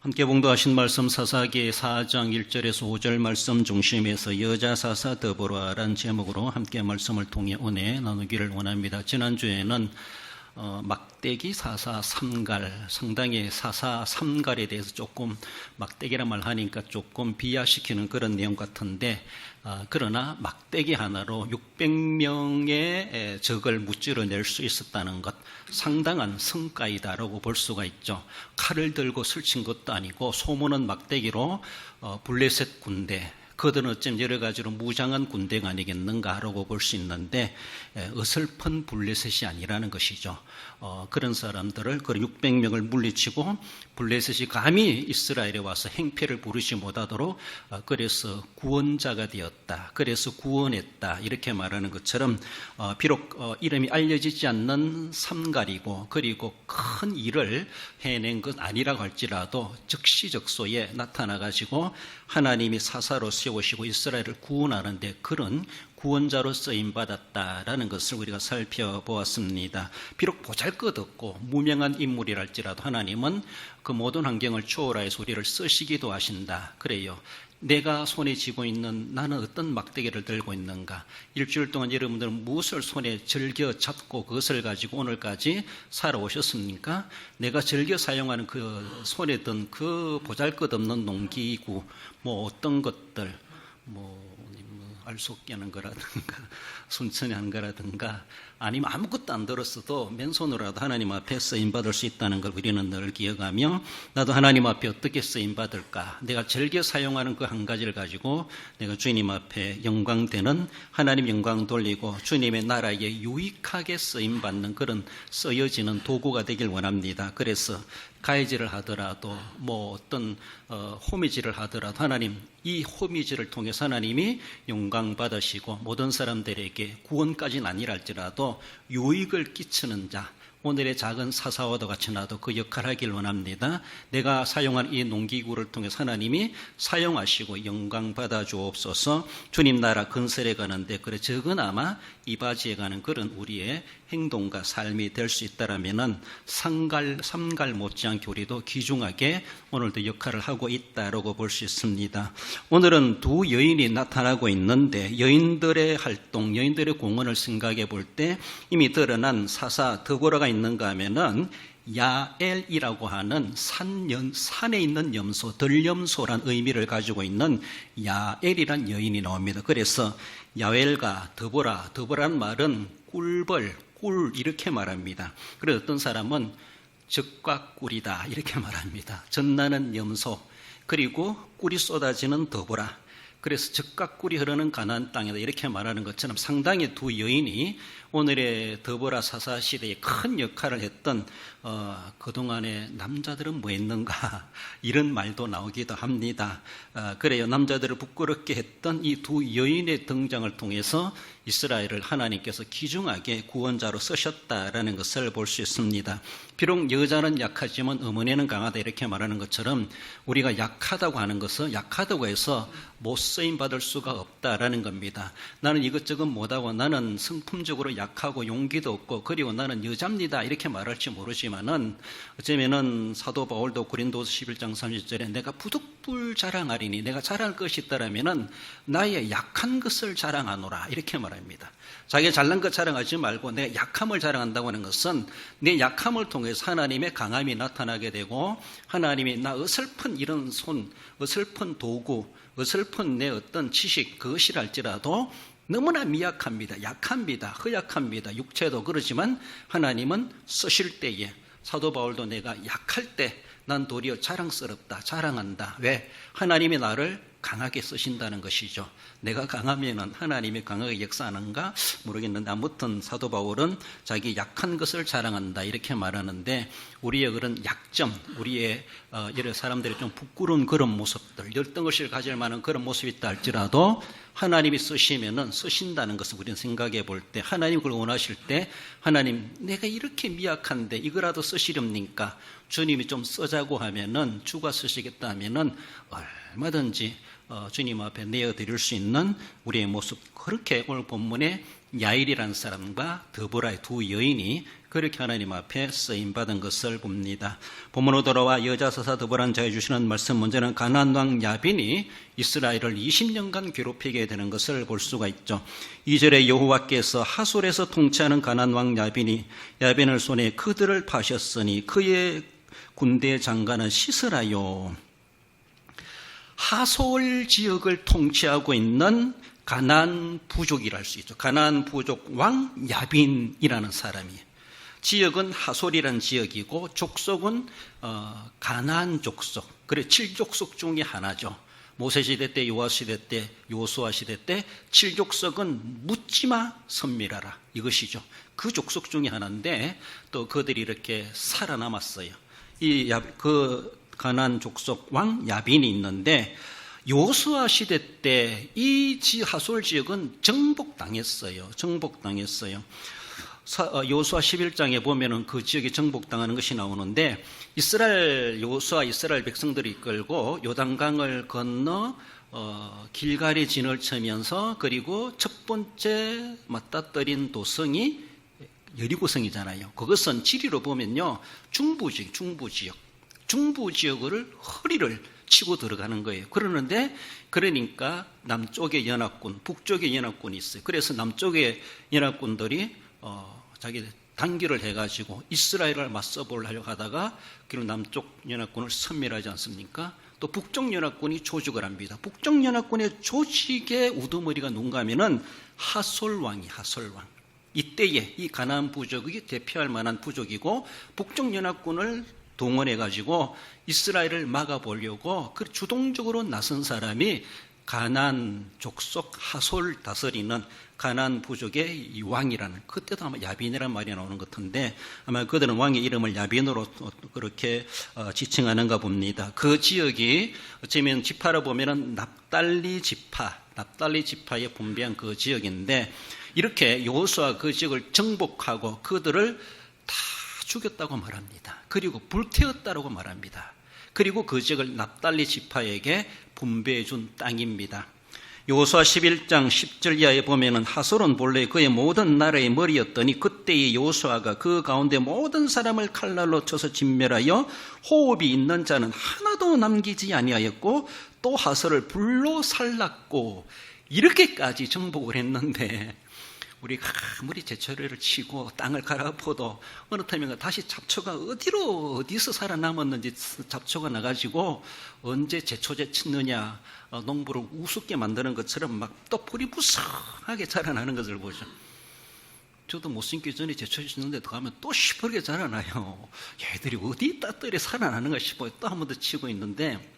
함께 봉독하신 말씀 사사기 4장 1절에서 5절 말씀 중심에서 여자 사사 더보라라는 제목으로 함께 말씀을 통해 은혜 나누기를 원합니다. 지난주에는 막대기 사사 삼갈, 상당히 사사 삼갈에 대해서 조금 막대기란 말 하니까 조금 비하시키는 그런 내용 같은데, 그러나 막대기 하나로 600명의 적을 무찌러낼 수 있었다는 것, 상당한 성과이다라고 볼 수가 있죠. 칼을 들고 설친 것도 아니고 소문은 막대기로 블레셋 군대, 그들은 어쩜 여러 가지로 무장한 군대가 아니겠는가라고 볼 수 있는데, 어설픈 블레셋이 아니라는 것이죠. 그런 사람들을, 그 600명을 물리치고 블레셋이 감히 이스라엘에 와서 행패를 부르지 못하도록 그래서 구원자가 되었다, 그래서 구원했다, 이렇게 말하는 것처럼 비록 이름이 알려지지 않는 삼갈이고 그리고 큰 일을 해낸 것 아니라고 할지라도 적시적소에 나타나가지고 하나님이 사사로 세우시고 이스라엘을 구원하는데 그런 구원자로 쓰임받았다라는 것을 우리가 살펴보았습니다. 비록 보잘것없고 무명한 인물이랄지라도 하나님은 그 모든 환경을 초월하여서 우리를 쓰시기도 하신다. 그래요. 내가 손에 쥐고 있는, 나는 어떤 막대기를 들고 있는가? 일주일 동안 여러분들은 무엇을 손에 즐겨 잡고 그것을 가지고 오늘까지 살아오셨습니까? 내가 즐겨 사용하는 그 손에 든 그 보잘것없는 농기구, 어떤 것들, 알속 깨는 거라든가 순천히 한 거라든가 아니면 아무것도 안 들었어도 맨손으로라도 하나님 앞에 쓰임받을 수 있다는 걸 우리는 늘 기억하며, 나도 하나님 앞에 어떻게 쓰임받을까, 내가 즐겨 사용하는 그 한 가지를 가지고 내가 주님 앞에 영광되는, 하나님 영광 돌리고 주님의 나라에 유익하게 쓰임받는 그런 쓰여지는 도구가 되길 원합니다. 그래서 가해질을 하더라도 어떤 호미질을 하더라도 하나님, 이 호미질을 통해서 하나님이 영광 받으시고 모든 사람들에게 구원까지는 아니랄지라도 유익을 끼치는 자, 오늘의 작은 사사와도 같이 나도 그 역할을 하길 원합니다. 내가 사용한 이 농기구를 통해서 하나님이 사용하시고 영광 받아 주옵소서. 주님 나라 건설해 가는데 그래 적으나마 이바지해 가는 그런 우리의 행동과 삶이 될 수 있다라면은 삼갈 못지않게 우리도 귀중하게 오늘도 역할을 하고 있다라고 볼 수 있습니다. 오늘은 두 여인이 나타나고 있는데, 여인들의 활동, 여인들의 공헌을 생각해 볼 때 이미 드러난 사사 더보라가 있는가 하면은 야엘이라고 하는 산에 있는 염소, 들염소란 의미를 가지고 있는 야엘이란 여인이 나옵니다. 그래서 야엘과 더보라는 말은 꿀벌, 꿀 이렇게 말합니다. 그래서 어떤 사람은 적과 꿀이다 이렇게 말합니다. 젖나는 염소, 그리고 꿀이 쏟아지는 더보라. 그래서 적과 꿀이 흐르는 가나안 땅이다 이렇게 말하는 것처럼 상당히 두 여인이 오늘의 더보라 사사 시대에 큰 역할을 했던, 그동안에 남자들은 뭐 했는가 이런 말도 나오기도 합니다. 그래요. 남자들을 부끄럽게 했던 이 두 여인의 등장을 통해서 이스라엘을 하나님께서 귀중하게 구원자로 쓰셨다라는 것을 볼 수 있습니다. 비록 여자는 약하지만 어머니는 강하다 이렇게 말하는 것처럼 우리가 약하다고 하는 것은 약하다고 해서 못 쓰임받을 수가 없다라는 겁니다. 나는 이것저것 못하고 나는 성품적으로 약하고 용기도 없고 그리고 나는 여자입니다 이렇게 말할지 모르지만은 어쩌면은 사도 바울도 고린도서 11장 30절에 내가 부득불 자랑하리니, 내가 자랑할 것이 있다라면은 나의 약한 것을 자랑하노라 이렇게 말합니다. 자기가 잘난 것 자랑하지 말고 내 약함을 자랑한다고 하는 것은 내 약함을 통해서 하나님의 강함이 나타나게 되고, 하나님이 나 어설픈 이런 손, 어설픈 도구, 어설픈 내 어떤 지식, 그것이랄지라도 너무나 미약합니다. 약합니다. 허약합니다. 육체도 그렇지만 하나님은 쓰실 때에, 사도 바울도 내가 약할 때 난 도리어 자랑스럽다, 자랑한다. 왜? 하나님이 나를 강하게 쓰신다는 것이죠. 내가 강하면은 하나님이 강하게 역사하는가 모르겠는데, 아무튼 사도 바울은 자기 약한 것을 자랑한다 이렇게 말하는데, 우리의 그런 약점, 우리의 여러 사람들이 좀 부끄러운 그런 모습들, 열등의식을 가질 만한 그런 모습이 있다 할지라도 하나님이 쓰시면은 쓰신다는 것을 우리는 생각해 볼 때, 하나님 그걸 원하실 때, 하나님 내가 이렇게 미약한데 이거라도 쓰시렵니까? 주님이 좀 쓰자고 하면은, 주가 쓰시겠다 하면은 얼마든지 주님 앞에 내어드릴 수 있는 우리의 모습, 그렇게 오늘 본문에 야일이라는 사람과 더보라의 두 여인이 그렇게 하나님 앞에 쓰임받은 것을 봅니다. 본문으로 돌아와 여자서사 드보란자에 주시는 말씀, 먼저는 가나안 왕 야빈이 이스라엘을 20년간 괴롭히게 되는 것을 볼 수가 있죠. 2절에 여호와께서 하솔에서 통치하는 가나안 왕 야빈을 손에 그들을 파셨으니 그의 군대 장관은 시스라요. 하솔 지역을 통치하고 있는 가나안 부족이라 할 수 있죠. 가나안 부족 왕 야빈이라는 사람이에요. 지역은 하솔이라는 지역이고 족속은 가나안 족속, 그래 7족속 중에 하나죠. 모세시대 때, 요아시대 때, 요수아 시대 때 7족속은 묻지마 선밀하라, 이것이죠. 그 족속 중에 하나인데 또 그들이 이렇게 살아남았어요. 그 가나안 족속 왕 야빈이 있는데 요수아 시대 때 이 하솔 지역은 정복당했어요. 요수아 11장에 보면은 그 지역에 정복당하는 것이 나오는데, 요수아 이스라엘 백성들이 이끌고 요단강을 건너 길갈의 진을 치면서, 그리고 첫 번째 맞닥뜨린 도성이 여리고성이잖아요. 그것은 지리로 보면요 중부 지역을 허리를 치고 들어가는 거예요. 그러니까 남쪽에 연합군, 북쪽에 연합군이 있어요. 그래서 남쪽의 연합군들이 자기 단결을 해가지고 이스라엘을 맞서보려고 하다가 그리고 남쪽 연합군을 섬멸하지 않습니까? 또 북쪽 연합군이 조직을 합니다. 북쪽 연합군의 조직의 우두머리가 누군가 하면은 하솔왕. 이때에 이 가나안 부족이 대표할 만한 부족이고, 북쪽 연합군을 동원해가지고 이스라엘을 막아보려고 그 주동적으로 나선 사람이 가나안 족속 하솔 다스리는 가나안 부족의 이 왕이라는, 그때도 아마 야빈이라는 말이 나오는 것 같은데 아마 그들은 왕의 이름을 야빈으로 그렇게 지칭하는가 봅니다. 그 지역이 어쩌면 지파로 보면은 납달리 지파에 분배한 그 지역인데, 이렇게 여호수아가 그 지역을 정복하고 그들을 다 죽였다고 말합니다. 그리고 불태웠다고 말합니다. 그리고 그 지역을 납달리 지파에게 분배해 준 땅입니다. 여호수아 11장 10절 이하에 보면은 하솔은 본래 그의 모든 나라의 머리였더니 그때의 여호수아가 그 가운데 모든 사람을 칼날로 쳐서 진멸하여 호흡이 있는 자는 하나도 남기지 아니하였고 또 하솔을 불로 살랐고, 이렇게까지 정복을 했는데 우리가 아무리 제철회를 치고 땅을 갈아엎어도 어느 타이밍에 다시 잡초가 어디서 살아남았는지 잡초가 나가지고 언제 제초제 치느냐, 농부를 우습게 만드는 것처럼 막 또 풀이 무성하게 자라나는 것을 보죠. 저도 못 심기 전에 제초제 치는데 가면 또 시퍼렇게 자라나요. 얘들이 어디 따뜻하게 살아나는가 싶어요. 또 한 번 더 치고 있는데,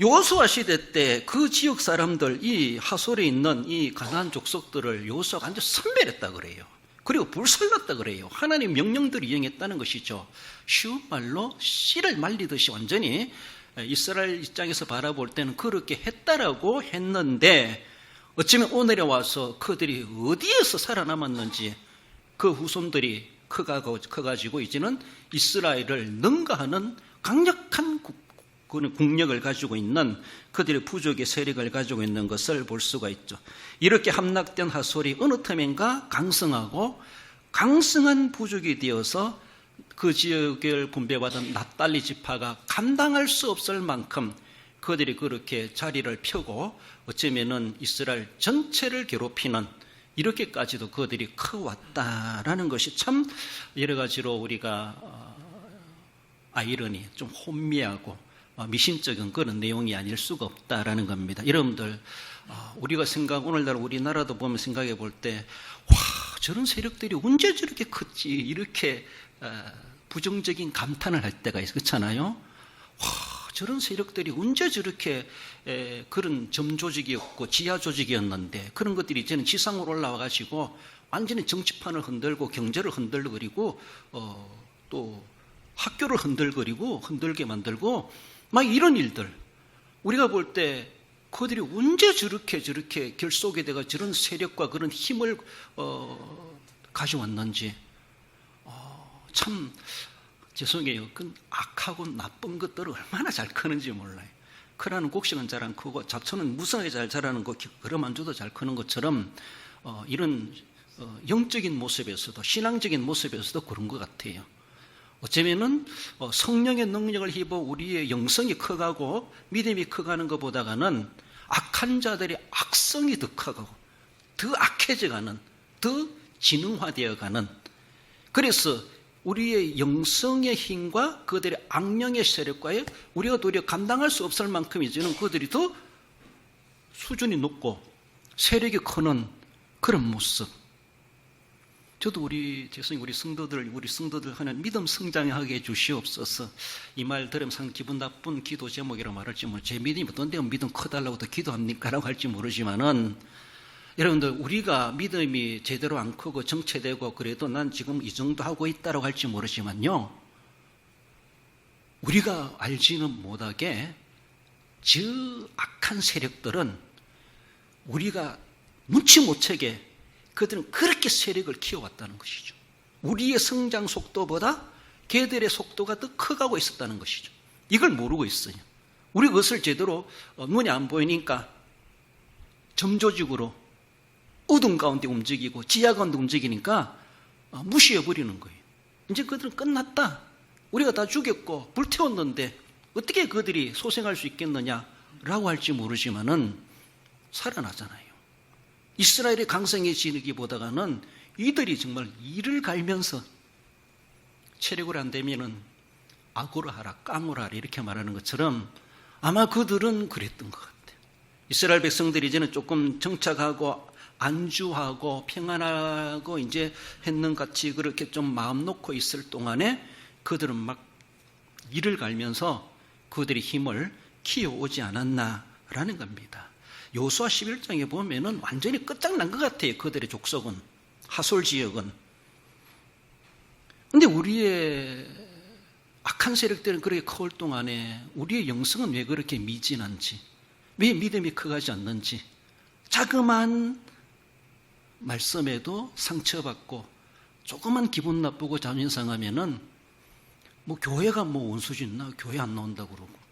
여호수아 시대 때 그 지역 사람들, 이 하솔에 있는 이 가나안 족속들을 여호수아가 완전 선멸했다 그래요. 그리고 불살랐다 그래요. 하나님 명령들을 이행했다는 것이죠. 쉬운 말로 씨를 말리듯이 완전히 이스라엘 입장에서 바라볼 때는 그렇게 했다라고 했는데, 어쩌면 오늘에 와서 그들이 어디에서 살아남았는지 그 후손들이 커가지고 이제는 이스라엘을 능가하는 강력한 국력을 가지고 있는, 그들의 부족의 세력을 가지고 있는 것을 볼 수가 있죠. 이렇게 함락된 하솔이 어느 틈인가 강성한 부족이 되어서 그 지역을 분배받은 납달리 지파가 감당할 수 없을 만큼 그들이 그렇게 자리를 펴고 어쩌면은 이스라엘 전체를 괴롭히는, 이렇게까지도 그들이 커왔다라는 것이 참 여러 가지로 우리가 아이러니, 좀 혼미하고 미심쩍은 그런 내용이 아닐 수가 없다라는 겁니다. 여러분들, 우리가 오늘날 우리나라도 보면 생각해 볼 때, 와, 저런 세력들이 언제 저렇게 컸지, 이렇게 부정적인 감탄을 할 때가 그렇잖아요. 와, 저런 세력들이 언제 저렇게 그런 점조직이었고 지하조직이었는데, 그런 것들이 이제는 지상으로 올라와가지고 완전히 정치판을 흔들고 경제를 흔들거리고 또 학교를 흔들게 만들고 막 이런 일들, 우리가 볼 때 그들이 언제 저렇게 결속이 돼가 저런 세력과 그런 힘을 가져왔는지 참 죄송해요. 그 악하고 나쁜 것들을 얼마나 잘 크는지 몰라요. 크라는 곡식은 잘 안 크고 잡초는 무성하게 잘 자라는 거, 그럼안줘도 잘 크는 것처럼 이런 영적인 모습에서도 신앙적인 모습에서도 그런 것 같아요. 어쩌면은 성령의 능력을 힘입어 우리의 영성이 커가고 믿음이 커가는 것보다는 악한 자들의 악성이 더 커가고 더 악해져가는, 더 지능화되어가는, 그래서 우리의 영성의 힘과 그들의 악령의 세력과의 우리가 도리어 감당할 수 없을 만큼 이제는 그들이 더 수준이 높고 세력이 크는 그런 모습. 저도 우리 성도들 하는 믿음 성장하게 해주시옵소서. 이 말 들으면 상 기분 나쁜 기도 제목이라고 말할지 제 믿음이 어떤 데면 믿음 커달라고 더 기도합니까? 라고 할지 모르지만은 여러분들 우리가 믿음이 제대로 안 크고 정체되고 그래도 난 지금 이 정도 하고 있다라고 할지 모르지만요, 우리가 알지는 못하게 저 악한 세력들은 우리가 눈치 못 채게 그들은 그렇게 세력을 키워왔다는 것이죠. 우리의 성장 속도보다 걔들의 속도가 더 커가고 있었다는 것이죠. 이걸 모르고 있어요. 우리 그것을 제대로 눈이 안 보이니까 점조직으로 어둠 가운데 움직이고 지하 가운데 움직이니까 무시해버리는 거예요. 이제 그들은 끝났다. 우리가 다 죽였고 불태웠는데 어떻게 그들이 소생할 수 있겠느냐라고 할지 모르지만은 살아나잖아요. 이스라엘이 강성해지기보다는 이들이 정말 이를 갈면서 체력을 안 되면은 악으로 하라, 깡으로 하라 이렇게 말하는 것처럼 아마 그들은 그랬던 것 같아요. 이스라엘 백성들이 이제는 조금 정착하고 안주하고 평안하고 이제 했는 같이 그렇게 좀 마음 놓고 있을 동안에 그들은 막 이를 갈면서 그들의 힘을 키워오지 않았나라는 겁니다. 여호수아 11장에 보면은 완전히 끝장난 것 같아요. 그들의 족속은, 하솔 지역은. 근데 우리의 악한 세력들은 그렇게 커올 동안에 우리의 영성은 왜 그렇게 미진한지, 왜 믿음이 커가지 않는지, 자그마한 말씀에도 상처받고 조그만 기분 나쁘고 자존심 상하면은 교회가 원수지 있나? 교회 안 나온다고 그러고.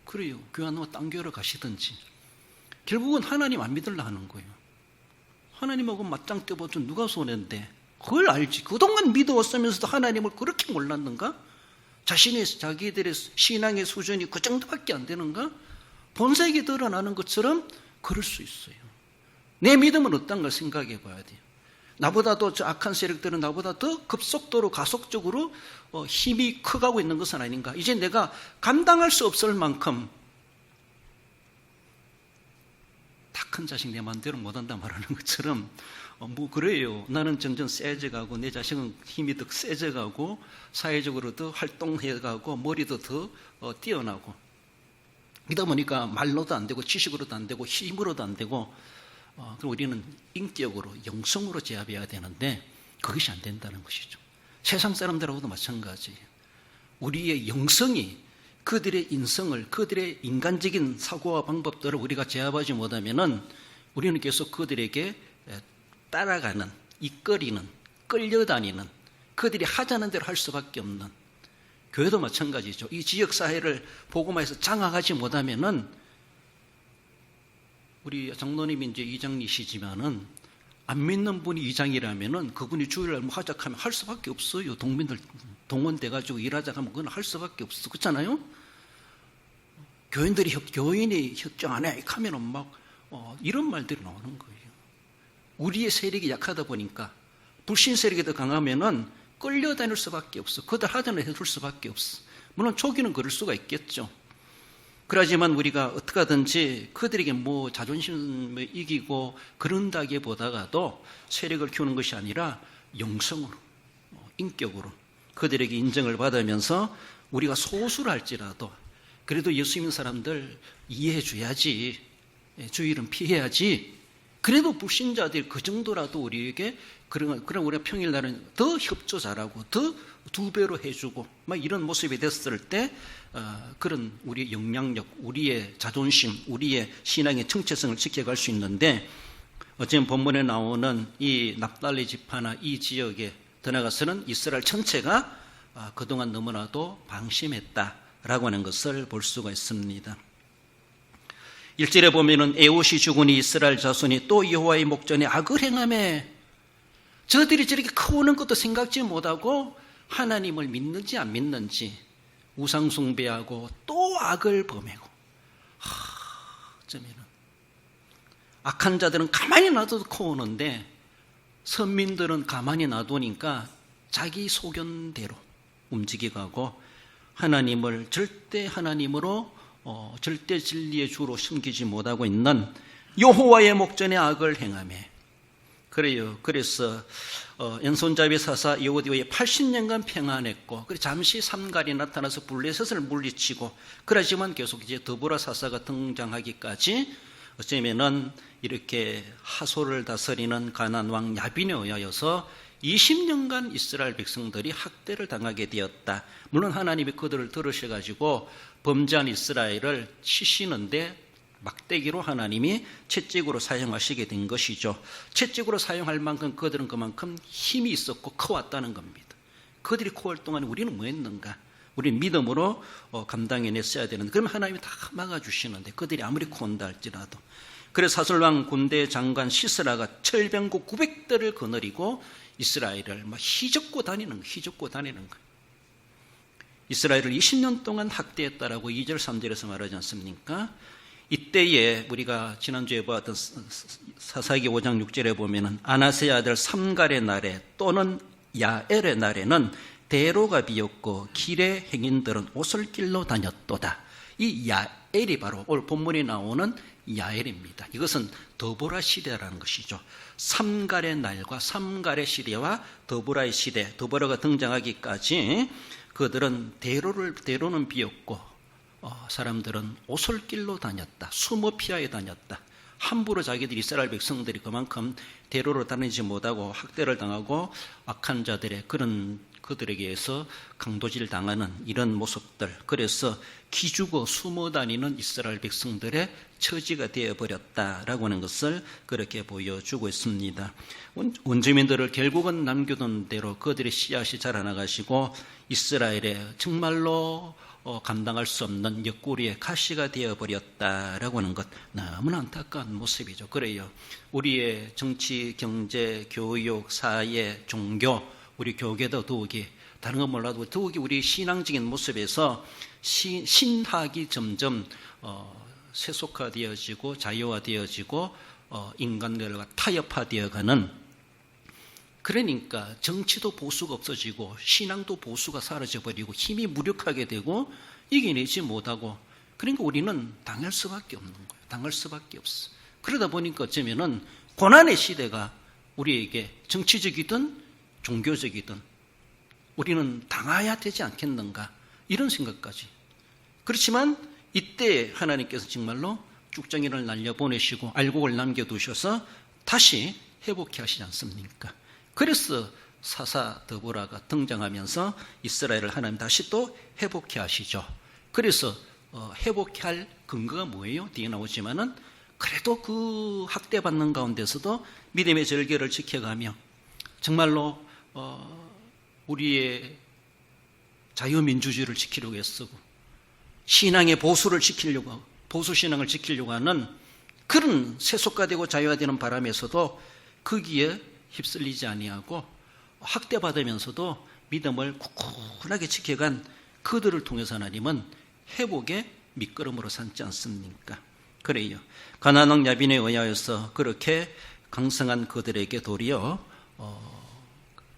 그래요. 교회 안 나오면 딴 교회로 가시든지. 결국은 하나님 안 믿으려 하는 거예요. 하나님하고 맞짱 떠보면 누가 손해인데 그걸 알지. 그동안 믿어왔으면서도 하나님을 그렇게 몰랐는가? 자기들의 신앙의 수준이 그 정도밖에 안 되는가? 본색이 드러나는 것처럼 그럴 수 있어요. 내 믿음은 어떤가 생각해 봐야 돼요. 나보다도 저 악한 세력들은 나보다 더 급속도로 가속적으로 힘이 커가고 있는 것은 아닌가? 이제 내가 감당할 수 없을 만큼 다 큰 자식 내 마음대로 못한다 말하는 것처럼 그래요. 나는 점점 세져가고 내 자식은 힘이 더 세져가고 사회적으로 더 활동해가고 머리도 더 뛰어나고 이러다 보니까 말로도 안 되고 지식으로도 안 되고 힘으로도 안 되고 그럼 우리는 인격으로 영성으로 제압해야 되는데 그것이 안 된다는 것이죠. 세상 사람들하고도 마찬가지예요. 우리의 영성이 그들의 인성을, 그들의 인간적인 사고와 방법들을 우리가 제압하지 못하면은 우리는 계속 그들에게 따라가는, 이끌이는, 끌려다니는, 그들이 하자는 대로 할 수밖에 없는, 교회도 마찬가지죠. 이 지역사회를 복음화해서 장악하지 못하면은 우리 장로님이 이제 이장이시지만은 안 믿는 분이 이장이라면은 그분이 주일날 하자하면 할 수밖에 없어요. 동민들 동원돼가지고 일하자 하면 그건 할 수밖에 없어. 그렇잖아요? 교인이 협정 안 해. 하면은 이런 말들이 나오는 거예요. 우리의 세력이 약하다 보니까 불신 세력이 더 강하면은 끌려다닐 수밖에 없어. 그들 하자는 해줄 수밖에 없어. 물론 초기는 그럴 수가 있겠죠. 그러지만 우리가 어떻게 하든지 그들에게 자존심을 이기고 그런다기보다도 세력을 키우는 것이 아니라 영성으로, 인격으로 그들에게 인정을 받으면서 우리가 소수를 할지라도 그래도 예수 믿는 사람들 이해해 줘야지, 주일은 피해야지. 그래도 불신자들 그 정도라도 우리에게 그럼 우리가 평일날은 더 협조 잘하고 더 2배로 해주고 이런 모습이 됐을 때 그런 우리의 영향력, 우리의 자존심, 우리의 신앙의 정체성을 지켜갈 수 있는데 어쨌든 본문에 나오는 이 납달리 지파나 이 지역에 더 나아가서는 이스라엘 전체가 그동안 너무나도 방심했다라고 하는 것을 볼 수가 있습니다. 1절에 보면은 에봇이 죽으니 이스라엘 자손이 또 여호와의 목전에 악을 행하매, 저들이 저렇게 크오는 것도 생각지 못하고 하나님을 믿는지 안 믿는지 우상 숭배하고 또 악을 범하고, 어쩌면은 악한 자들은 가만히 놔둬도 크오는데 선민들은 가만히 놔두니까 자기 소견대로 움직여가고 하나님을 절대 하나님으로 절대 진리의 주로 숨기지 못하고 있는 여호와의 목전에 악을 행하매. 그래요. 그래서 엔손잡이 사사 여호디오에 80년간 평안했고, 그래 잠시 삼갈이 나타나서 블레셋을 물리치고, 그러지만 계속 이제 드보라 사사가 등장하기까지 어쩌면은 이렇게 하소를 다스리는 가나안 왕 야빈에 의하여서 20년간 이스라엘 백성들이 학대를 당하게 되었다. 물론 하나님이 그들을 들으셔가지고 범죄한 이스라엘을 치시는데 막대기로 하나님이 채찍으로 사용하시게 된 것이죠. 채찍으로 사용할 만큼 그들은 그만큼 힘이 있었고 커왔다는 겁니다. 그들이 커올 동안 우리는 뭐 했는가? 우리는 믿음으로 감당해냈어야 되는데, 그러면 하나님이 다 막아주시는데 그들이 아무리 커온다 할지라도. 그래서 사슬왕 군대 장관 시스라가 철병국 900대를 거느리고 이스라엘을 막 휘젓고 다니는 거예요. 이스라엘을 20년 동안 학대했다라고 2절 3절에서 말하지 않습니까? 이때에 우리가 지난주에 보았던 사사기 5장 6절에 보면은 아나스의 아들 삼갈의 날에 또는 야엘의 날에는 대로가 비었고 길의 행인들은 오솔길로 다녔도다. 이 야엘이 바로 오늘 본문에 나오는 야엘입니다. 이것은 드보라 시대라는 것이죠. 삼갈의 날과 삼갈의 시대와 드보라의 시대, 드보라가 등장하기까지 그들은 대로는 비었고 사람들은 오솔길로 다녔다. 숨어 피하여 다녔다. 함부로 자기들 이스라엘 백성들이 그만큼 대로로 다니지 못하고 학대를 당하고 악한 자들의 그들에게 의해서 강도질 당하는 이런 모습들, 그래서 기죽어 숨어 다니는 이스라엘 백성들의 처지가 되어버렸다라고 하는 것을 그렇게 보여주고 있습니다. 원주민들을 결국은 남겨둔 대로 그들의 씨앗이 자라나가지고 이스라엘의 정말로 감당할 수 없는 옆구리의 가시가 되어버렸다라고 하는 것, 너무나 안타까운 모습이죠. 그래요. 우리의 정치, 경제, 교육, 사회, 종교, 우리 교계도 더욱이, 다른 건 몰라도 더욱이 우리 신앙적인 모습에서 신학이 점점 세속화되어지고 자유화되어지고 인간들과 타협화되어가는, 그러니까 정치도 보수가 없어지고 신앙도 보수가 사라져버리고 힘이 무력하게 되고 이겨내지 못하고, 그러니까 우리는 당할 수밖에 없는 거예요. 당할 수밖에 없어. 그러다 보니까 어쩌면은 고난의 시대가 우리에게 정치적이든 종교적이든 우리는 당해야 되지 않겠는가, 이런 생각까지. 그렇지만 이때 하나님께서 정말로 쭉정이를 날려보내시고 알곡을 남겨두셔서 다시 회복해 하시지 않습니까? 그래서 사사 드보라가 등장하면서 이스라엘을 하나님 다시 또 회복해 하시죠. 그래서 회복해 할 근거가 뭐예요? 뒤에 나오지만은 그래도 그 학대받는 가운데서도 믿음의 절개를 지켜가며 정말로 우리의 자유민주주의를 지키려고 애쓰고 신앙의 보수를 지키려고 하고 보수신앙을 지키려고 하는 그런 세속화되고 자유화되는 바람에서도 거기에 휩쓸리지 아니하고 학대받으면서도 믿음을 굳건하게 지켜간 그들을 통해서 하나님은 회복의 밑거름으로 삼지 않습니까? 그래요. 가나안 왕 야빈에 의하여서 그렇게 강성한 그들에게 도리어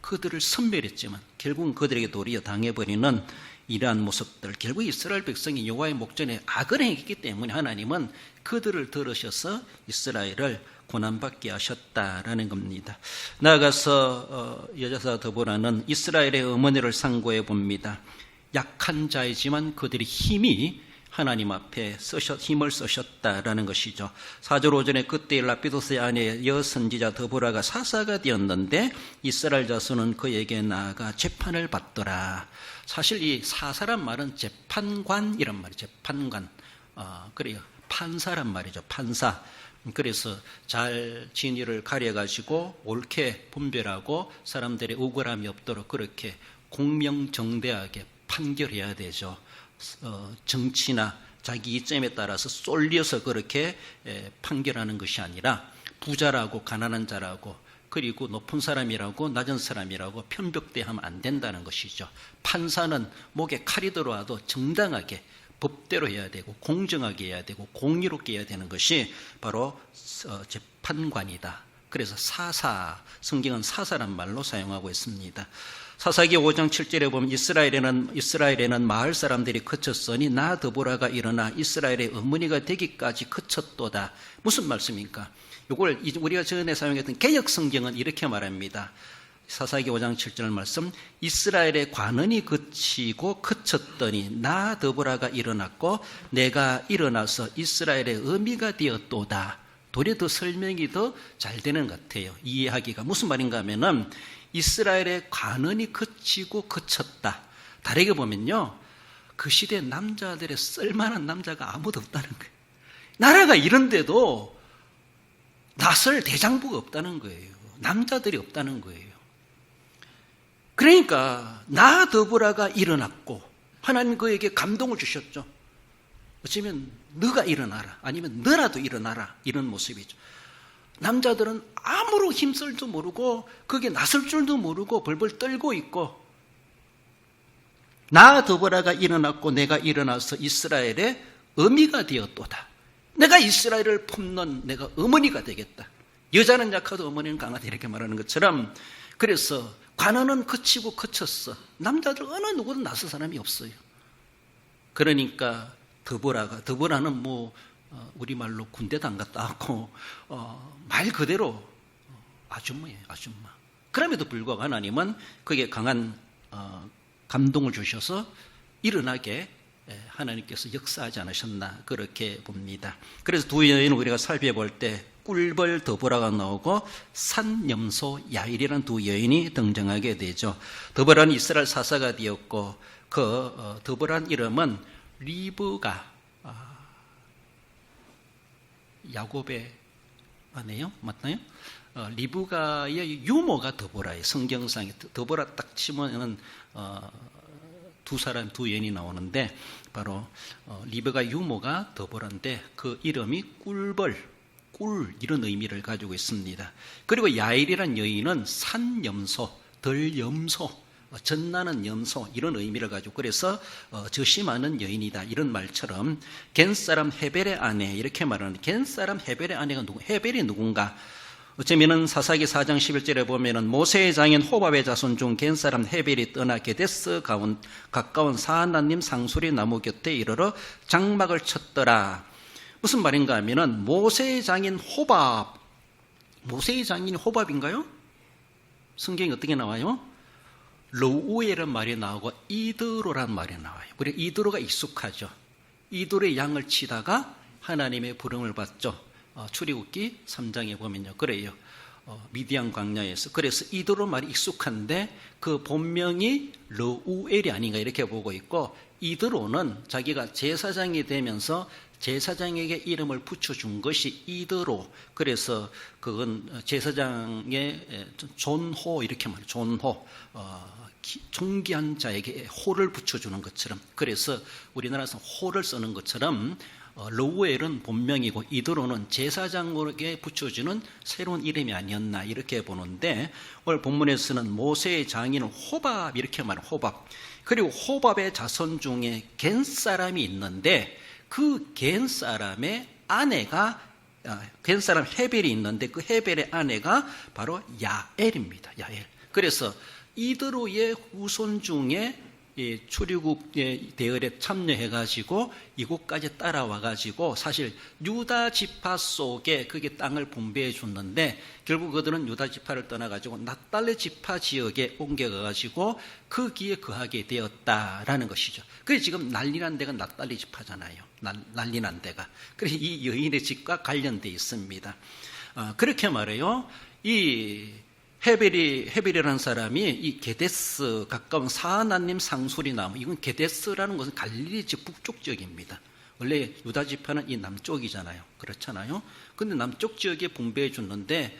그들을 섬멸했지만 결국은 그들에게 도리어 당해버리는 이러한 모습들, 결국 이스라엘 백성이 여호와의 목전에 악을 행했기 때문에 하나님은 그들을 들으셔서 이스라엘을 고난받게 하셨다라는 겁니다. 나아가서 여자사 드보라는 이스라엘의 어머니를 상고해 봅니다. 약한 자이지만 그들이 힘이 하나님 앞에 힘을 쓰셨다라는 것이죠. 4절 5절에 그때 라피도스의 아내 여선지자 드보라가 사사가 되었는데 이스라엘 자손은 그에게 나아가 재판을 받더라. 사실 이 사사란 말은 재판관이란 말이죠. 재판관. 그래요. 판사란 말이죠. 판사. 그래서 잘 진위를 가려가지고 옳게 분별하고 사람들의 억울함이 없도록 그렇게 공명정대하게 판결해야 되죠. 정치나 자기 이점에 따라서 쏠려서 그렇게 판결하는 것이 아니라 부자라고 가난한 자라고 그리고 높은 사람이라고 낮은 사람이라고 편벽대하면 안 된다는 것이죠. 판사는 목에 칼이 들어와도 정당하게 법대로 해야 되고 공정하게 해야 되고 공의롭게 해야 되는 것이 바로 재판관이다. 그래서 사사, 성경은 사사란 말로 사용하고 있습니다. 사사기 5장 7절에 보면 이스라엘에는 마을 사람들이 그쳤으니 나 드보라가 일어나 이스라엘의 어머니가 되기까지 그쳤도다. 무슨 말씀입니까? 이걸 우리가 전에 사용했던 개역 성경은 이렇게 말합니다. 사사기 5장 7절 말씀, 이스라엘의 관원이 그치고 그쳤더니 나 드보라가 일어났고 내가 일어나서 이스라엘의 어미가 되었도다. 도리어 더 설명이 더 잘 되는 것 같아요. 이해하기가. 무슨 말인가 하면은 이스라엘의 관원이 그치고 그쳤다. 다르게 보면요, 그 시대 남자들의 쓸만한 남자가 아무도 없다는 거예요. 나라가 이런데도 나설 대장부가 없다는 거예요. 남자들이 없다는 거예요. 그러니까 나 드보라가 일어났고 하나님 그에게 감동을 주셨죠. 어쩌면 너가 일어나라, 아니면 너라도 일어나라, 이런 모습이죠. 남자들은 아무런 힘쓸 줄 모르고 그게 나설 줄도 모르고 벌벌 떨고 있고, 나 드보라가 일어났고 내가 일어나서 이스라엘의 어미가 되었도다. 내가 이스라엘을 품는 내가 어머니가 되겠다. 여자는 약하도 어머니는 강하다, 이렇게 말하는 것처럼. 그래서 관원은 그치고 그쳤어. 남자들 어느 누구도 나설 사람이 없어요. 그러니까 드보라는 우리말로 군대도 안 갔다 왔고 말 그대로 아줌마예요, 아줌마. 그럼에도 불구하고 하나님은 그게 강한 감동을 주셔서 일어나게 하나님께서 역사하지 않으셨나, 그렇게 봅니다. 그래서 두 여인을 우리가 살펴볼 때 꿀벌 드보라가 나오고 산염소 야일이라는 두 여인이 등장하게 되죠. 드보라는 이스라엘 사사가 되었고 그 드보라는 이름은 리브가, 야곱의 아내요? 맞나요? 리브가의 유모가 드보라예요. 성경상에 드보라 딱 치면은 두 여인이 나오는데 바로 리브가 유모가 드보라인데 그 이름이 꿀벌, 꿀, 이런 의미를 가지고 있습니다. 그리고 야일이라는 여인은 산염소, 덜염소, 전나는 염소, 이런 의미를 가지고, 그래서 저심하는 여인이다, 이런 말처럼 겐사람 헤벨의 아내, 이렇게 말하는, 겐사람 헤벨의 아내가 누구? 헤벨이 누군가? 어쩌면은 사사기 4장 11절에 보면은 모세의 장인 호밥의 자손 중 겐사람 헤벨이 떠나 게데스 가까운 사하나님 상수리 나무 곁에 이르러 장막을 쳤더라. 무슨 말인가 하면은 모세의 장인 호밥, 모세의 장인이 호밥인가요? 성경이 어떻게 나와요? 로우에라는 말이 나오고 이드로라는 말이 나와요. 우리 이드로가 익숙하죠. 이드로의 양을 치다가 하나님의 부름을 받죠. 출애굽기 3장에 보면요, 그래요. 미디안 광야에서. 그래서 이드로 말이 익숙한데 그 본명이 르우엘이 아닌가, 이렇게 보고 있고, 이드로는 자기가 제사장이 되면서 제사장에게 이름을 붙여준 것이 이드로. 그래서 그건 제사장의 존호, 이렇게 말해요. 존호. 존귀한 자에게 호를 붙여주는 것처럼. 그래서 우리나라에서 호를 쓰는 것처럼 로우엘은 본명이고 이드로는 제사장에게 붙여주는 새로운 이름이 아니었나, 이렇게 보는데, 오늘 본문에서는 모세의 장인은 호밥, 이렇게 말해요. 호밥. 그리고 호밥의 자손 중에 겐 사람이 있는데 그 겐 사람의 아내가, 겐 사람 헤벨이 있는데 그 헤벨의 아내가 바로 야엘입니다. 야엘. 그래서 이드로의 후손 중에 출애굽 대열에 참여해가지고 이곳까지 따라와가지고 사실 유다 지파 속에 그게 땅을 분배해 줬는데 결국 그들은 유다 지파를 떠나가지고 납달리 지파 지역에 옮겨가가지고 거기에 거하게 되었다라는 것이죠. 그래서 지금 난리난 데가 납달리 지파잖아요. 난리난 데가. 그래서 이 여인의 집과 관련되어 있습니다. 그렇게 말해요. 이 헤벨이라는 사람이 이 게데스 가까운 사하나님 상수리 나무, 이건 게데스라는 것은 갈릴리 지역 북쪽 지역입니다. 원래 유다 지파는 이 남쪽이잖아요. 그렇잖아요. 근데 남쪽 지역에 분배해 줬는데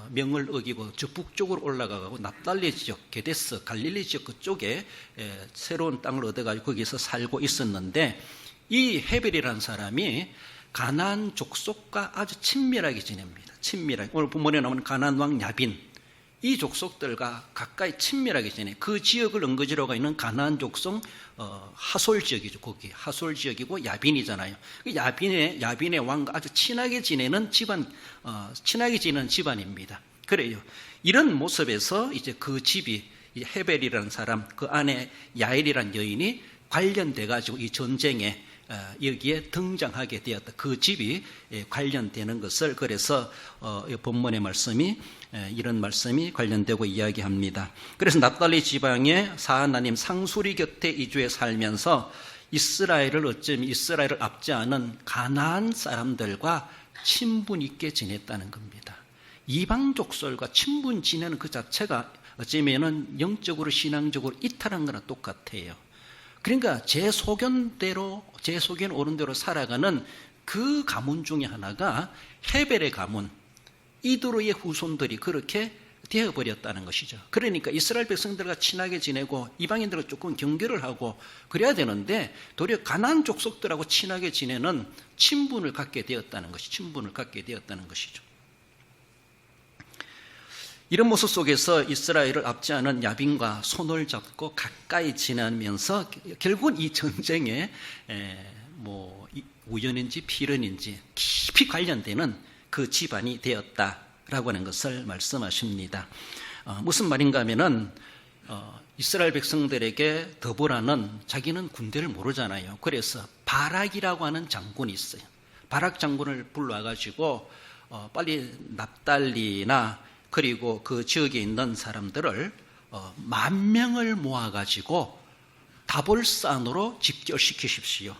명을 어기고 저 북쪽으로 올라가고 납달리 지역, 게데스, 갈릴리 지역 그쪽에 새로운 땅을 얻어가지고 거기서 살고 있었는데, 이 헤벨이라는 사람이 가나안 족속과 아주 친밀하게 지냅니다. 친밀하게. 오늘 본문에 나오는 가나안 왕 야빈, 이 족속들과 가까이 친밀하게 지내. 그 지역을 응거지로가 있는 가나안 족속 하솔 지역이죠. 거기 하솔 지역이고 야빈이잖아요. 야빈의 왕과 아주 친하게 지내는 집안입니다. 그래요. 이런 모습에서 이제 그 집이 헤벨이라는 사람, 그 안에 야엘이라는 여인이 관련돼 가지고 이 전쟁에 여기에 등장하게 되었다. 그 집이 관련되는 것을, 그래서 본문의 말씀이 이런 말씀이 관련되고 이야기합니다. 그래서 납달리 지방의 사하나님 상수리 곁에 이주해 살면서 이스라엘을 앞지 않은 가나안 사람들과 친분 있게 지냈다는 겁니다. 이방 족속과 친분 지내는 그 자체가 어쩌면은 영적으로 신앙적으로 이탈한 거나 똑같아요. 그러니까 제 소견 오른 대로 살아가는 그 가문 중에 하나가 헤벨의 가문, 이도로의 후손들이 그렇게 되어버렸다는 것이죠. 그러니까 이스라엘 백성들과 친하게 지내고 이방인들과 조금 경계를 하고 그래야 되는데 도리어 가나안 족속들하고 친하게 지내는 친분을 갖게 되었다는 것이죠. 이런 모습 속에서 이스라엘을 앞지 않은 야빈과 손을 잡고 가까이 지내면서 결국은 이 전쟁에 우연인지 필연인지 깊이 관련되는 그 집안이 되었다라고 하는 것을 말씀하십니다. 무슨 말인가 하면은 이스라엘 백성들에게 드보라는 자기는 군대를 모르잖아요. 그래서 바락이라고 하는 장군이 있어요. 바락 장군을 불러가지고 빨리 납달리나 그리고 그 지역에 있는 사람들을 10,000명을 모아가지고 다볼산으로 집결시키십시오.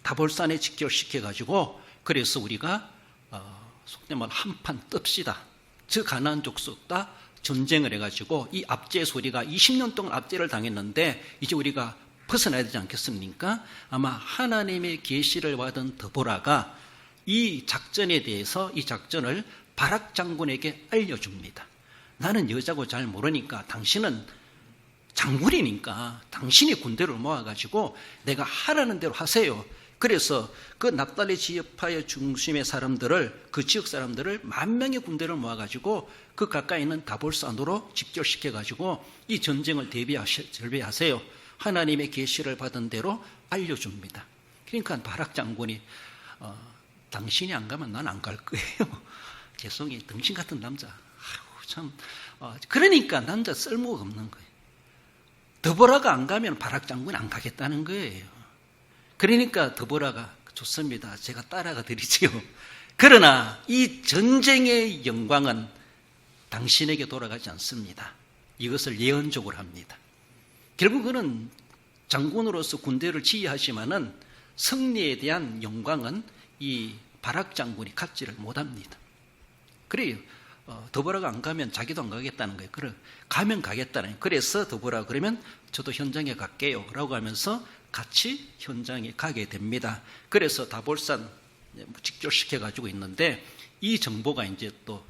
다볼산에 집결시켜가지고 그래서 우리가 속된 말 한판 뜹시다. 즉 가나안 족속과 전쟁을 해가지고 이 압제 소리가 20년 동안 압제를 당했는데 이제 우리가 벗어나야 되지 않겠습니까? 아마 하나님의 계시를 받은 드보라가 이 작전에 대해서 이 작전을 바락 장군에게 알려줍니다. 나는 여자고 잘 모르니까 당신은 장군이니까 당신이 군대를 모아가지고 내가 하라는 대로 하세요. 그래서 그 납달리 지파의 중심의 사람들을, 그 지역 사람들을 10,000명의 군대를 모아가지고 그 가까이 있는 다볼산으로 집결시켜가지고 이 전쟁을 대비하세요. 하나님의 계시를 받은 대로 알려줍니다. 그러니까 바락 장군이 당신이 안 가면 난 안 갈 거예요. 개성이 등신 같은 남자. 그러니까 남자 쓸모가 없는 거예요. 드보라가 안 가면 바락 장군이 안 가겠다는 거예요. 그러니까 드보라가 좋습니다. 제가 따라가 드리지요. 그러나 이 전쟁의 영광은 당신에게 돌아가지 않습니다. 이것을 예언적으로 합니다. 결국은 장군으로서 군대를 지휘하지만은 승리에 대한 영광은 이 바락 장군이 갖지를 못합니다. 그래요. 드보라가 안 가면 자기도 안 가겠다는 거예요. 그래, 가면 가겠다는 거예요. 그래서 드보라가 그러면 저도 현장에 갈게요 라고 하면서 같이 현장에 가게 됩니다. 그래서 다볼산 직결시켜 가지고 있는데 이 정보가 이제 또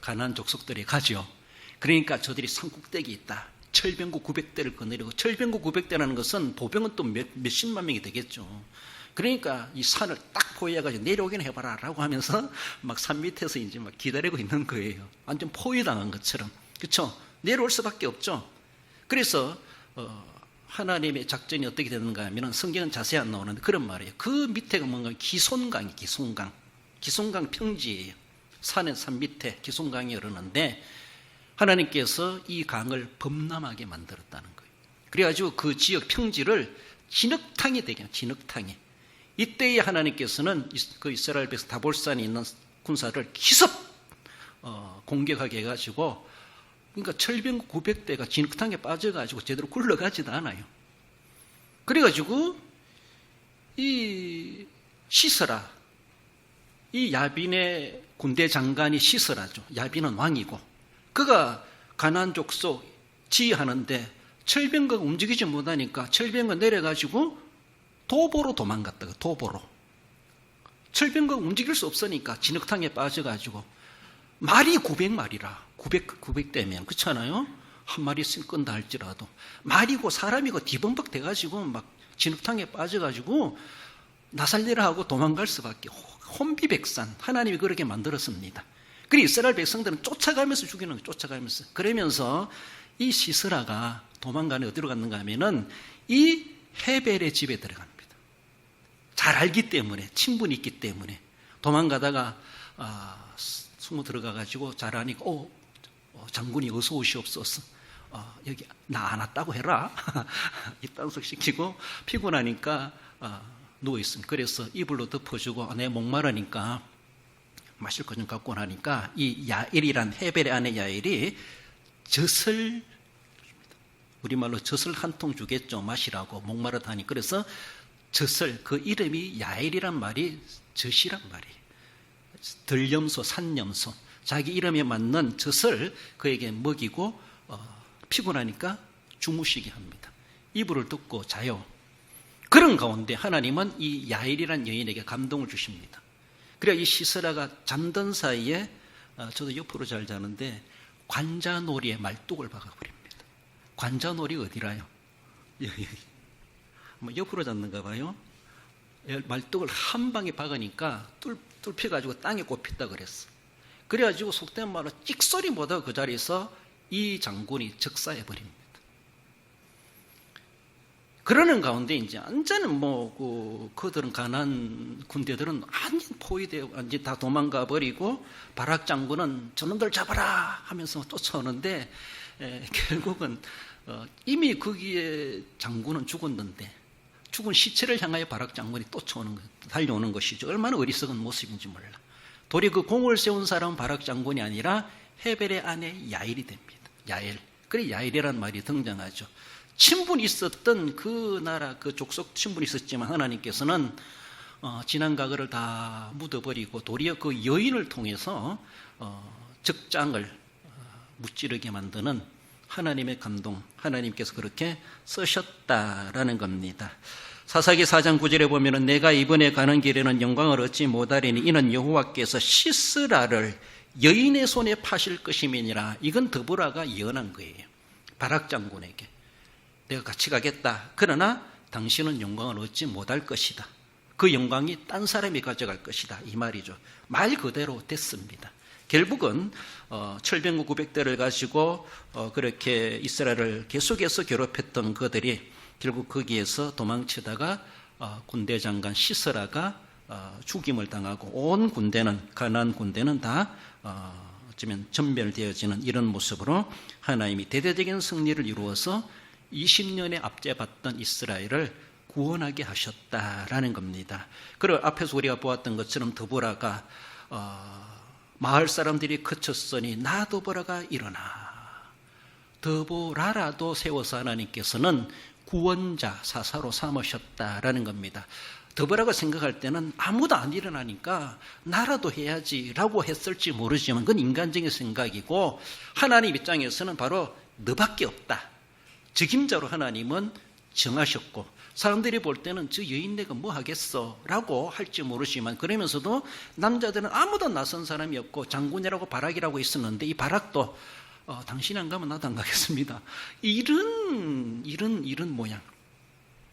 가나안 족속들이 가죠. 그러니까 저들이 산꼭대기 있다. 철병구 900대를 거느리고, 철병구 900대라는 것은 보병은 또 몇십만 명이 되겠죠. 그러니까 이 산을 딱 포위해가지고 내려오긴 해봐라 라고 하면서 막 산 밑에서 이제 막 기다리고 있는 거예요. 완전 포위당한 것처럼. 그렇죠? 내려올 수밖에 없죠. 그래서 하나님의 작전이 어떻게 되는가 하면 성경은 자세히 안 나오는데 그런 말이에요. 그 밑에가 뭔가 기손강이 기손강 평지예요. 산 밑에 기손강이 흐르는데 하나님께서 이 강을 범람하게 만들었다는 거예요. 그래가지고 그 지역 평지를 진흙탕이 되게 해요. 진흙탕이. 이때에 하나님께서는 그 이스라엘 백성 다볼산에 있는 군사를 기습 공격하게 해가지고, 그러니까 철병 900대가 진흙탕에 빠져가지고 제대로 굴러가지도 않아요. 그래가지고 이 시스라, 이 야빈의 군대 장관이 시스라죠. 야빈은 왕이고 그가 가나안 족속 지휘하는데 철병거가 움직이지 못하니까 철병거 내려가지고 도보로 도망갔다가 도보로. 철병거가 움직일 수 없으니까 진흙탕에 빠져가지고 말이 900마리라. 900대면 그렇잖아요. 한 마리 끈다 할지라도 말이고 사람이고 뒤범벅 돼가지고 막 진흙탕에 빠져가지고 나살리라 하고 도망갈 수밖에. 혼비백산, 하나님이 그렇게 만들었습니다. 그리고 이스라엘 백성들은 쫓아가면서 죽이는 거예요. 쫓아가면서. 그러면서 이 시스라가 도망가는 어디로 갔는가 하면은 이 헤벨의 집에 들어갑니다. 잘 알기 때문에, 친분이 있기 때문에. 도망가다가 숨어 들어가가지고 잘 아니까 장군이 어서 오시옵소서. 여기 나 안 왔다고 해라. 입단속 시키고 피곤하니까 누워있습니다. 그래서 이불로 덮어주고 내 목마르니까 마실 거 좀 갖고 나니까 이 야일이란 헤벨의 아내 야일이 젖을, 우리말로 젖을 한 통 주겠죠. 마시라고 목마르다니. 그래서 젖을, 그 이름이 야일이란 말이 젖이란 말이에요. 들염소, 산염소, 자기 이름에 맞는 젖을 그에게 먹이고 피곤하니까 주무시게 합니다. 이불을 덮고 자요. 그런 가운데 하나님은 이 야일이란 여인에게 감동을 주십니다. 그래야 이 시스라가 잠든 사이에 저도 옆으로 잘 자는데 관자놀이에 말뚝을 박아버립니다. 관자놀이 어디라요? 여기. 옆으로 잤는가 봐요. 말뚝을 한 방에 박으니까 뚫혀가지고 땅에 꼽혔다 그랬어. 그래가지고 속된 말로 찍소리 못하고 그 자리에서 이 장군이 즉사해버립니다. 그러는 가운데 이제 완전히 그들은 가난 군대들은 완전 포위되어 완전 다 도망가 버리고 바락 장군은 저놈들 잡아라 하면서 쫓아오는데 결국은 이미 거기에 장군은 죽었는데 죽은 시체를 향하여 바락 장군이 달려오는 것이죠. 얼마나 어리석은 모습인지 몰라. 도리 그 공을 세운 사람은 바락 장군이 아니라 헤벨의 아내 야일이 됩니다. 야일. 그래 야일이라는 말이 등장하죠. 친분이 있었던 그 나라, 그 족속 친분이 있었지만 하나님께서는 지난 과거를 다 묻어버리고 도리어 그 여인을 통해서 적장을 무찌르게 만드는 하나님의 감동, 하나님께서 그렇게 쓰셨다라는 겁니다. 사사기 4장 9절에 보면은 내가 이번에 가는 길에는 영광을 얻지 못하리니 이는 여호와께서 시스라를 여인의 손에 파실 것임이니라. 이건 드보라가 예언한 거예요. 바락 장군에게. 내가 같이 가겠다. 그러나 당신은 영광을 얻지 못할 것이다. 그 영광이 딴 사람이 가져갈 것이다. 이 말이죠. 말 그대로 됐습니다. 결국은 철병구 900대를 가지고 그렇게 이스라엘을 계속해서 괴롭혔던 그들이 결국 거기에서 도망치다가 군대 장관 시스라가 죽임을 당하고 온 군대는, 가나안 군대는 다 어쩌면 전멸되어지는 이런 모습으로 하나님이 대대적인 승리를 이루어서 20년에 압제받던 이스라엘을 구원하게 하셨다라는 겁니다. 그리고 앞에서 우리가 보았던 것처럼 드보라가 마을 사람들이 그쳤으니 나 드보라가 일어나. 드보라라도 세워서 하나님께서는 구원자, 사사로 삼으셨다라는 겁니다. 드보라가 생각할 때는 아무도 안 일어나니까 나라도 해야지라고 했을지 모르지만 그건 인간적인 생각이고 하나님 입장에서는 바로 너밖에 없다. 적임자로 하나님은 정하셨고 사람들이 볼 때는 저 여인 내가 뭐 하겠어 라고 할지 모르지만 그러면서도 남자들은 아무도 나선 사람이 없고 장군이라고 바락이라고 있었는데 이 바락도 당신이 안 가면 나도 안 가겠습니다. 이런 모양.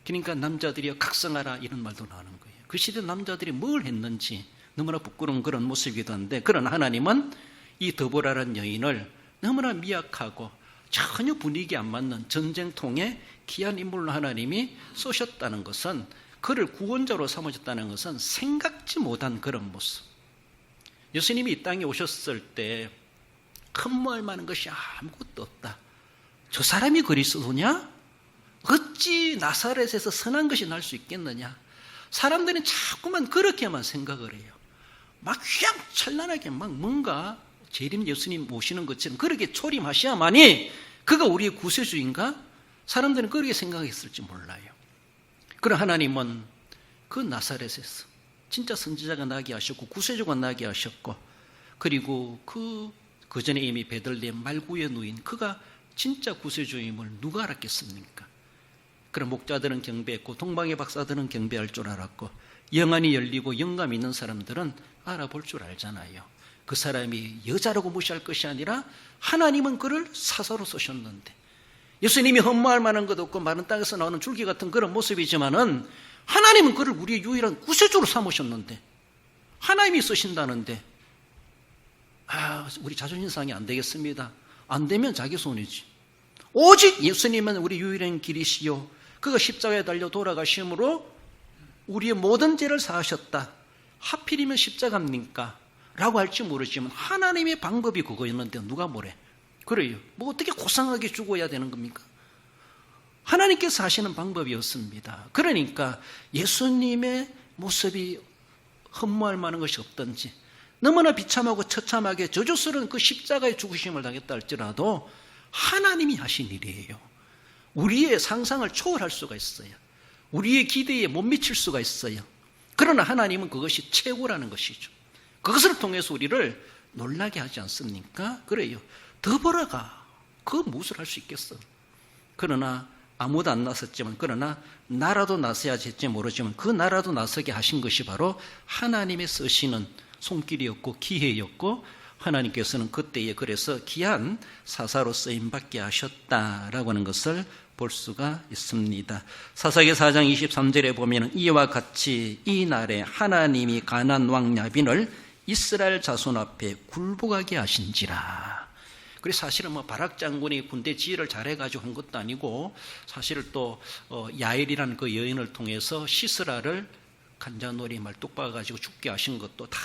그러니까 남자들이 각성하라 이런 말도 나오는 거예요. 그 시대 남자들이 뭘 했는지 너무나 부끄러운 그런 모습이기도 한데 그러나 하나님은 이 드보라라는 여인을 너무나 미약하고 전혀 분위기 안 맞는 전쟁통에 귀한 인물로 하나님이 쏘셨다는 것은 그를 구원자로 삼으셨다는 것은 생각지 못한 그런 모습. 예수님이 이 땅에 오셨을 때 큰모할 만한 것이 아무것도 없다. 저 사람이 그리스도냐? 어찌 나사렛에서 선한 것이 날 수 있겠느냐? 사람들은 자꾸만 그렇게만 생각을 해요. 막 휘황찬란하게 막 뭔가 재림 예수님 오시는 것처럼 그렇게 초림하셔야만이 그가 우리의 구세주인가? 사람들은 그렇게 생각했을지 몰라요. 그러나 하나님은 그 나사렛에서 진짜 선지자가 나게 하셨고 구세주가 나게 하셨고 그리고 그 전에 이미 베들레헴 말구에 누인 그가 진짜 구세주임을 누가 알았겠습니까? 그럼 목자들은 경배했고 동방의 박사들은 경배할 줄 알았고 영안이 열리고 영감 있는 사람들은 알아볼 줄 알잖아요. 그 사람이 여자라고 무시할 것이 아니라 하나님은 그를 사사로 쓰셨는데, 예수님이 흠모할 만한 것 없고 마른 땅에서 나오는 줄기 같은 그런 모습이지만은 하나님은 그를 우리의 유일한 구세주로 삼으셨는데, 하나님이 쓰신다는데 우리 자존심 상이 안 되겠습니다. 안 되면 자기 손이지. 오직 예수님은 우리 유일한 길이시요, 그가 십자가에 달려 돌아가심으로 우리의 모든 죄를 사하셨다. 하필이면 십자가입니까? 라고 할지 모르지만 하나님의 방법이 그거였는데 누가 뭐래? 그래요. 뭐 어떻게 고상하게 죽어야 되는 겁니까? 하나님께서 하시는 방법이었습니다. 그러니까 예수님의 모습이 흠모할 만한 것이 없든지, 너무나 비참하고 처참하게 저주스러운 그 십자가의 죽으심을 당했다 할지라도 하나님이 하신 일이에요. 우리의 상상을 초월할 수가 있어요. 우리의 기대에 못 미칠 수가 있어요. 그러나 하나님은 그것이 최고라는 것이죠. 그것을 통해서 우리를 놀라게 하지 않습니까? 그래요. 더보라가 그 무엇을 할 수 있겠어? 그러나 아무도 안 나섰지만, 그러나 나라도 나서야지 했지 모르지만 그 나라도 나서게 하신 것이 바로 하나님의 쓰시는 손길이었고 기회였고, 하나님께서는 그때에 그래서 귀한 사사로 쓰임받게 하셨다라고 하는 것을 볼 수가 있습니다. 사사기 4장 23절에 보면 이와 같이 이 날에 하나님이 가나안 왕 야빈을 이스라엘 자손 앞에 굴복하게 하신지라. 그래서 사실은 바락 장군이 군대 지휘를 잘해가지고 한 것도 아니고, 사실 또 야엘이라는 그 여인을 통해서 시스라를 간자놀이 말뚝 박아가지고 죽게 하신 것도 다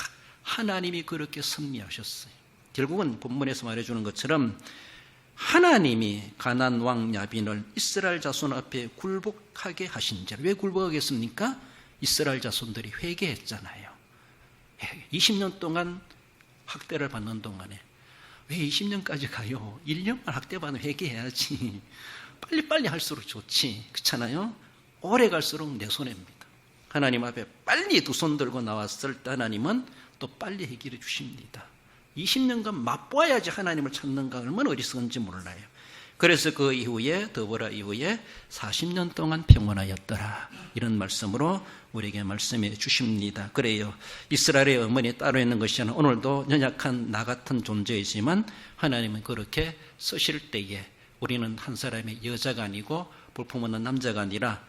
하나님이 그렇게 섭리하셨어요. 결국은 본문에서 말해주는 것처럼 하나님이 가나안 왕 야빈을 이스라엘 자손 앞에 굴복하게 하신지라. 왜 굴복하게 했습니까? 이스라엘 자손들이 회개했잖아요. 20년 동안 학대를 받는 동안에 왜 20년까지 가요? 1년만 학대받으면 회개해야지. 빨리빨리 할수록 좋지. 그렇잖아요? 오래 갈수록 내 손해입니다. 하나님 앞에 빨리 두 손 들고 나왔을 때 하나님은 또 빨리 해결해 주십니다. 20년간 맛보아야지 하나님을 찾는가, 얼마나 어리석은지 몰라요. 그래서 그 이후에, 더보라 이후에 40년 동안 평온하였더라, 이런 말씀으로 우리에게 말씀해 주십니다. 그래요. 이스라엘의 어머니 따로 있는 것이 아니라 오늘도 연약한 나 같은 존재이지만 하나님은 그렇게 쓰실 때에 우리는 한 사람의 여자가 아니고 볼품없는 남자가 아니라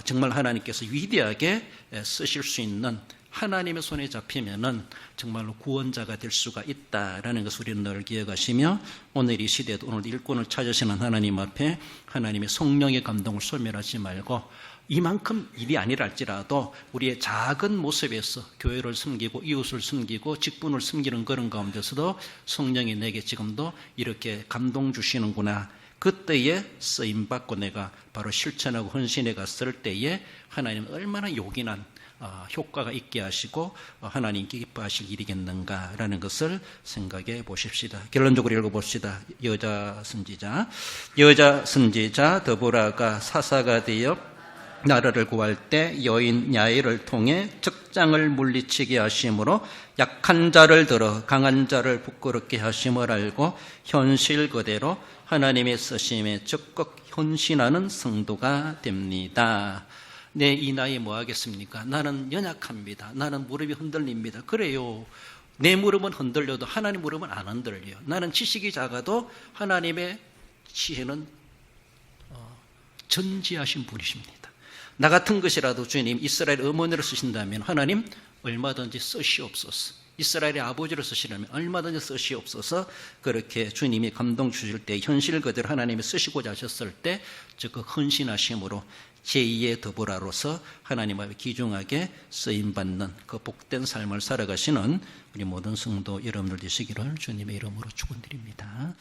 정말 하나님께서 위대하게 쓰실 수 있는, 하나님의 손에 잡히면은 정말로 구원자가 될 수가 있다라는 것을 우리는 늘 기억하시며, 오늘 이 시대에도 오늘 일꾼을 찾으시는 하나님 앞에 하나님의 성령의 감동을 소멸하지 말고, 이만큼 일이 아니라 할지라도 우리의 작은 모습에서 교회를 섬기고 이웃을 섬기고 직분을 섬기는 그런 가운데서도 성령이 내게 지금도 이렇게 감동 주시는구나, 그때에 쓰임받고 내가 바로 실천하고 헌신해 갔을 때에 하나님은 얼마나 요긴한 효과가 있게 하시고 하나님께 기뻐하실 일이겠는가라는 것을 생각해 보십시다. 결론적으로 읽어봅시다. 여자 선지자 더보라가 사사가 되어 나라를 구할 때 여인 야엘을 통해 적장을 물리치게 하심으로 약한 자를 들어 강한 자를 부끄럽게 하심을 알고 현실 그대로 하나님의 쓰심에 적극 헌신하는 성도가 됩니다. 내 이 나이에 뭐 하겠습니까? 나는 연약합니다. 나는 무릎이 흔들립니다. 그래요. 내 무릎은 흔들려도 하나님 무릎은 안 흔들려요. 나는 지식이 작아도 하나님의 지혜는 전지하신 분이십니다. 나 같은 것이라도 주님 이스라엘 어머니를 쓰신다면 하나님 얼마든지 쓰시옵소서. 이스라엘의 아버지를 쓰시려면 얼마든지 쓰시옵소서. 그렇게 주님이 감동 주실 때 현실 그대로 하나님이 쓰시고자 하셨을 때 적극 헌신하심으로 제2의 더보라로서 하나님 앞에 귀중하게 쓰임받는 그 복된 삶을 살아가시는 우리 모든 성도 여러분들 되시기를 주님의 이름으로 축원드립니다.